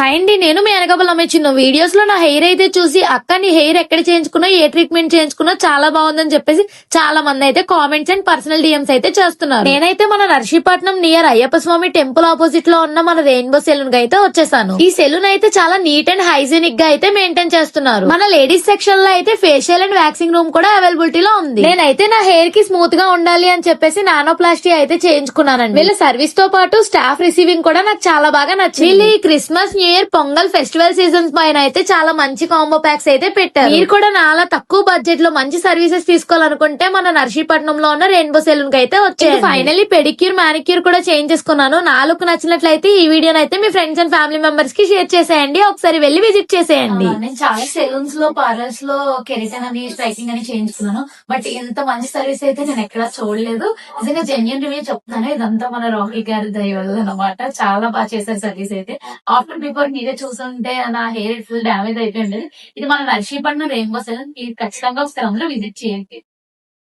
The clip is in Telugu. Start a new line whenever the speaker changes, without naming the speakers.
హాయ్ అండి, నేను మీ అనకబుల్ అమ్మాయి. చిన్న వీడియోస్ లో నా హెయిర్ అయితే చూసి అక్క నీ హెయిర్ ఎక్కడ చేయించుకున్నా, ఏ ట్రీట్మెంట్ చేయించుకున్నా చాలా బాగుందని చెప్పేసి చాలా మంది అయితే కామెంట్స్ అండ్ పర్సనల్ డిఎంస్ అయితే చేస్తున్నారు. నేనైతే మన నర్సీపట్నం నియర్ అయ్యప్ప స్వామి టెంపుల్ ఆపోజిట్ లో ఉన్న మన రెయిన్బో సెలూన్ కి అయితే వచ్చేసాను. ఈ సెలూన్ అయితే చాలా నీట్ అండ్ హైజీనిక్ గా అయితే మెయింటైన్ చేస్తున్నారు. మన లేడీస్ సెక్షన్ లో అయితే ఫేషియల్ అండ్ వ్యాక్సింగ్ రూమ్ కూడా అవైలబిలిటీలో ఉంది. నేనైతే నా హెయిర్ కి స్మూత్ గా ఉండాలి అని చెప్పేసి నానోప్లాస్టీ అయితే చేయించుకున్నానండి. వీళ్ళ సర్వీస్ తో పాటు స్టాఫ్ రిసీవింగ్ కూడా నాకు చాలా బాగా నచ్చింది. వీళ్ళు ఈ Christmas, new year, pongal festival seasons పైన అయితే చాలా మంచి కాంబో ప్యాక్స్ అయితే పెట్టారు. మీరు కూడా నాలా తక్కువ బడ్జెట్ లో మంచి సర్వీసెస్ తీసుకోవాలనుకుంటే మన నర్సీపట్నంలో ఉన్న రెయిన్బో సెలూన్ కి అయితే వచ్చేయండి. ఫైనల్లీ పెడిక్యూర్, మానిక్యూర్ కూడా చేంజ్ చేసుకున్నాను. నాలుగు నచ్చినట్లయితే ఈ వీడియోని అయితే మీ ఫ్రెండ్స్ అండ్ ఫ్యామిలీ మెంబర్స్ కి షేర్ చేసేయండి. ఒకసారి వెళ్లి విజిట్ చేసేయండి.
నేను చాలా సెలూన్స్ లో, పార్లర్స్ లో కెరటిన్ అని, స్ట్రైకింగ్ అని చేయించుకున్నాను. బట్ ఇంత మంచి సర్వీస్ అయితే నేను ఎక్కడా చూడలేదు. నిజంగా జెన్యూన్ రివ్యూ చెప్తాను. ఇదంతా మన రాకీ గారి దయ వల్ల అనమాట. చాలా బాగా చేశారు సర్వీస్ అయితే. ఆఫ్టర్ బిఫోర్ మీరే చూస్తుంటే నా హెయిర్ ఫుల్ డ్యామేజ్ అయిపోయి ఉండేది. ఇది మన నర్సీపట్నం రెయిన్బో సెలూన్. ఇది ఖచ్చితంగా ఒకసారి అందరూ విజిట్ చేయండి.